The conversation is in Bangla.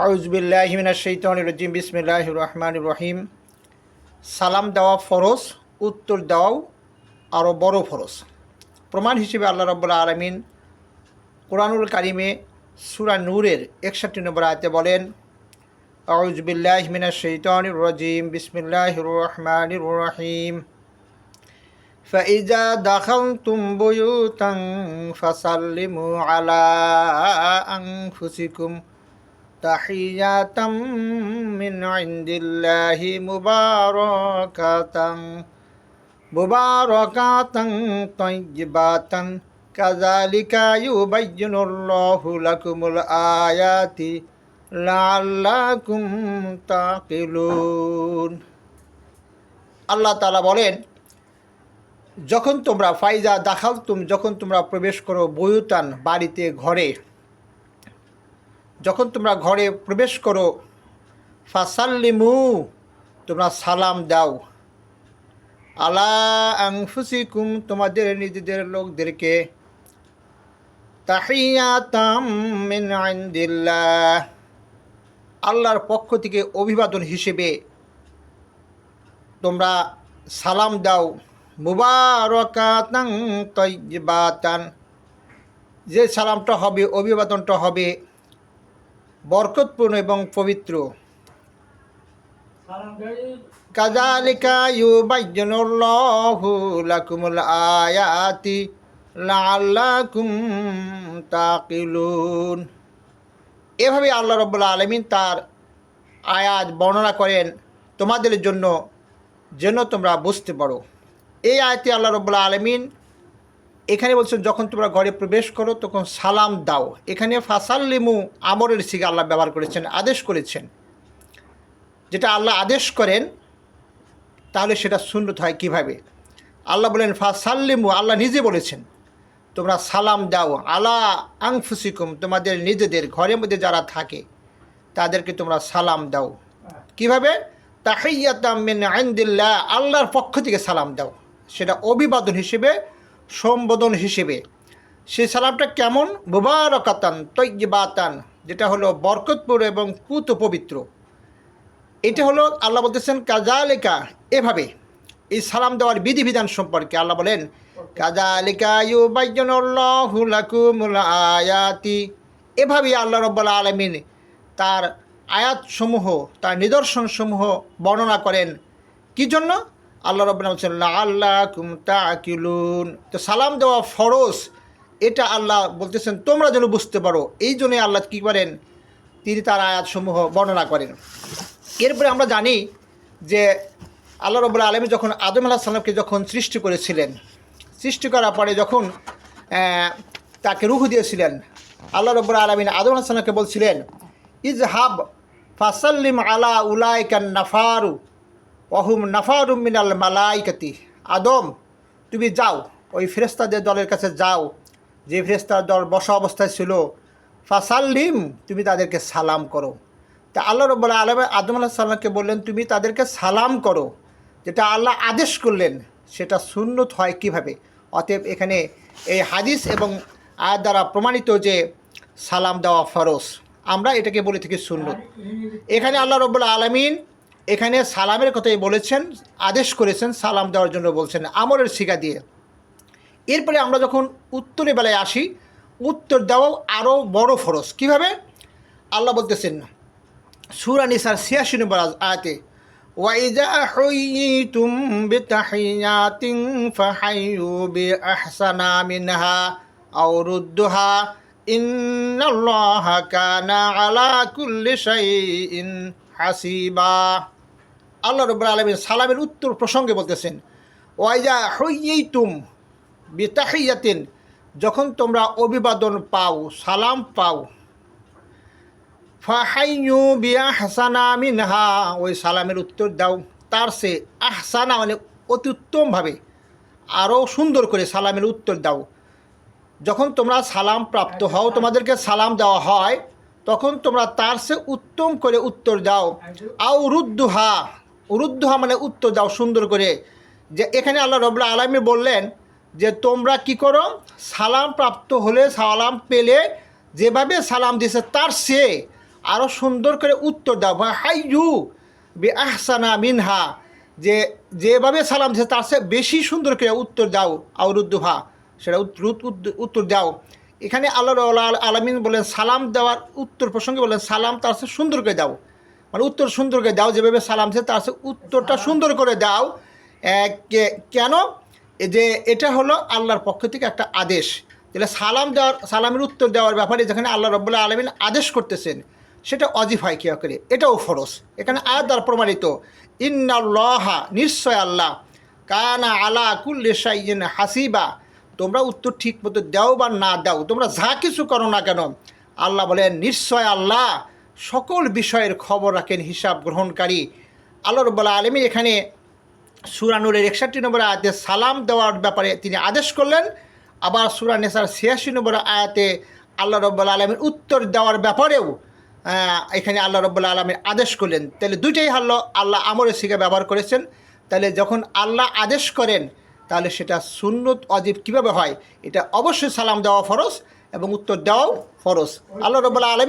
আউযু বিল্লাহি মিনাশ শাইতানির রাজিম বিসমিল্লাহির রহমানির রহিম। সালাম দেওয়া ফরজ, উত্তর দেওয়াও আরও বড় ফরজ। প্রমাণ হিসেবে আল্লাহ রাব্বুল আলামিন কোরআনুল কারিমে সূরা নূরের ৬১ নম্বর আয়াতে বলেন, আউযু বিল্লাহি মিনাশ শাইতানির রাজিম বিসমিল্লাহির রহমানির রহিম। ফাইজা দাখালতুম বুয়ুতান ফাসাল্লিমু আলা আনফুসিকুম তাহিয়াতাম মিন ইনদিল্লাহি মুবারাকাতান তাইয়্যিবাতান কাযালিকা ইউবায়্যিনুল্লাহু লাকুমুল আয়াতি লাআল্লাকুম তাকিলুন। আল্লাহ তাআলা বলেন, যখন তোমরা ফাইজা দাখালতুম, যখন তোমরা প্রবেশ করো, বুয়ুতান বাড়িতে, ঘরে, যখন তোমরা ঘরে প্রবেশ করো, ফাসাল্লিমু তোমরা সালাম দাও, আলা আনফুসিকুম তোমাদের নিজেদের লোকদেরকে, তাহিয়াতাম মিন ইনদিল্লাহ আল্লাহর পক্ষ থেকে অভিবাদন হিসেবে তোমরা সালাম দাও, মুবারাকাতান তাইয়্যিবাতান যে সালামটা হবে, অভিবাদনটা হবে বরকতপূর্ণ এবং পবিত্র। কাযালিকা ইউবায়্যিনুল্লাহু লাকুমুল আয়াতি লাআল্লাকুম তাকিলুন। এভাবে আল্লাহ রাব্বুল আলামিন তার আয়াত বর্ণনা করেন তোমাদের জন্য, যেন তোমরা বুঝতে পারো। এই আয়াতে আল্লাহ রাব্বুল আলামিন এখানে বলছেন, যখন তোমরা ঘরে প্রবেশ করো তখন সালাম দাও। এখানে ফাসাল্লিমু আমরের সিগা আল্লাহ ব্যবহার করেছেন, আদেশ করেছেন। যেটা আল্লাহ আদেশ করেন তাহলে সেটা সুন্নত হয় কীভাবে? আল্লাহ বলেন ফাসাল্লিমু, আল্লাহ নিজে বলেছেন তোমরা সালাম দাও, আলা আনফুসিকুম তোমাদের নিজেদের ঘরের মধ্যে যারা থাকে তাদেরকে তোমরা সালাম দাও। কিভাবে? তাহিয়াতাম মিন ইনদিল্লাহ আল্লাহর পক্ষ থেকে সালাম দাও। সেটা অভিবাদন হিসেবে, সম্বোধন হিসেবে। সেই সালামটা কেমন? মুবারাকাতান তাইয়্যিবাতান, যেটা হলো বরকতপূর্ণ এবং পুত পবিত্র। এটা হলো আল্লাহ বলতেছেন কাযালিকা, এভাবে। এই সালাম দেওয়ার বিধিবিধান সম্পর্কে আল্লাহ বলেন, কাযালিকা ইউবায়্যিনুল্লাহু লাকুমুল আয়াতি, এভাবেই আল্লাহ রাব্বুল আলামিন তার আয়াতসমূহ, তার নিদর্শনসমূহ বর্ণনা করেন। কি জন্য? আল্লাহ রাব্বুল আলামিন বলছেন লাআল্লাকুম তাকিলুন। তো সালাম দেওয়া ফরজ, এটা আল্লাহ বলতেছেন তোমরা যেন বুঝতে পারো। এই জন্যই আল্লাহ কী করেন? তিনি তার আয়াতসমূহ বর্ণনা করেন। এরপরে আমরা জানি যে আল্লাহ রাব্বুল আলামিন যখন আদম আলাইহিস সালামকে যখন সৃষ্টি করেছিলেন, সৃষ্টি করার পরে যখন তাকে রূহ দিয়েছিলেন, আল্লাহ রাব্বুল আলামিন আদম আলাইহিস সালামকে বলছিলেন, ইজহাব ফাসাল্লিম আলা উলাইকান নাফারু ওয়াহুম নাফারুম মিনাল মালাইকাতি। আদম, তুমি যাও ওই ফেরেশতাদের দলের কাছে যাও, যে ফেরেশতার দল বসা অবস্থায় ছিল, ফাসাল্লিম তুমি তাদেরকে সালাম করো। তা আল্লাহ রাব্বুল আলামিন আদম আলাইহিস সালামকে বললেন তুমি তাদেরকে সালাম করো। যেটা আল্লাহ আদেশ করলেন সেটা সুন্নত হয় কিভাবে? অতএব এখানে এই হাদিস এবং আয়াত দ্বারা প্রমাণিত যে সালাম দেওয়া ফরজ, আমরা এটাকে বলে থাকি সুন্নত। এখানে আল্লাহ রাব্বুল আলামিন এখানে সালামের কথাই বলেছেন, আদেশ করেছেন, সালাম দেওয়ার জন্য বলছেন আমরের সিগা দিয়ে। এরপরে আমরা যখন উত্তরের বেলায় আসি, উত্তর দেওয়াও আরও বড় ফরজ। কিভাবে? আল্লাহ বলতেছেন সূরা নিসার ৮৬ নম্বর আয়াতে, ওয়াইজা হুইয়িতুম বিতাহিয়াতিন ফাহাইয়ু বিআহসানা মিনহা আও রুদ্দুহা ইন্নাল্লাহা কানা আলা কুল্লি শাইইন হাসিবা। আল্লাহ রাব্বুল আলামিন সালামের উত্তর প্রসঙ্গে বলতেছেন, ওয়াইজা হুইয়িতুম বিতাহিয়াতিন যখন তোমরা অভিবাদন পাও, সালাম পাও, ফাহাইয়ু বিআহসানা মিনহা ওই সালামের উত্তর দাও তার সে, আহসানা মানে অতি উত্তমভাবে, আরও সুন্দর করে সালামের উত্তর দাও। যখন তোমরা সালাম প্রাপ্ত হও, তোমাদেরকে সালাম দেওয়া হয়, তখন তোমরা তার সে উত্তম করে উত্তর দাও। আও রুদ্দুহা, রুদ্দুহা মানে উত্তর দাও সুন্দর করে। যে এখানে আল্লাহ রাব্বুল আলামিন বললেন যে তোমরা কি করো, সালাম প্রাপ্ত হলে, সালাম পেলে যেভাবে সালাম দিয়েছে তার সে আরও সুন্দর করে উত্তর দাও, বা হাইয়ু বি আহসানা মিনহা, যে যেভাবে সালাম দিয়েছে তার চেয়ে বেশি সুন্দর করে উত্তর দাও, আউরুদ্দুহা, সেটা উত্তর দাও। এখানে আল্লাহ আলামিন বলেন সালাম দেওয়ার উত্তর প্রসঙ্গে বলেন সালাম তার চেয়ে সুন্দর করে দাও, মানে উত্তর সুন্দর করে দাও, যেভাবে সালাম দিয়েছে তার চেয়ে উত্তরটা সুন্দর করে দাও। কেন? যে এটা হলো আল্লাহর পক্ষ থেকে একটা আদেশ। তাহলে সালামের উত্তর দেওয়ার ব্যাপারে যেখানে আল্লাহ রাব্বুল আলামিন আদেশ করতেছেন, সেটা ওয়াজিব হয় কী করে? এটাও ফরজ। এখানে আয়াত দ্বারা প্রমাণিত, ইন্নাল্লাহা, নিশ্চয় আল্লাহ, কানা আলা কুল্লি শাইইন হাসিবা, তোমরা উত্তর ঠিক মতো দাও বা না দাও, তোমরা যা কিছু করো না কেন, আল্লাহ বলেন নিশ্চয় আল্লাহ সকল বিষয়ের খবর রাখেন, হিসাব গ্রহণকারী। আল্লাহ রাব্বুল আলামিন এখানে সূরা নূরের 61 নম্বর আয়াতে সালাম দেওয়ার ব্যাপারে তিনি আদেশ করলেন, আবার সূরা নিসার 86 নম্বর আয়াতে আল্লাহ রাব্বুল আলামিন উত্তর দেওয়ার ব্যাপারেও এখানে আল্লাহ রাব্বুল আলামিন আদেশ করলেন। তাহলে দুইটাই আল্লাহ আমরের সিগা ব্যবহার করেছেন। তাহলে যখন আল্লাহ আদেশ করেন, তাহলে সেটা সুন্নত ওয়াজিব কীভাবে হয়? এটা অবশ্যই সালাম দেওয়া ফরজ এবং উত্তর দেওয়াও ফরজ। আল্লাহ রাব্বুল আলামিন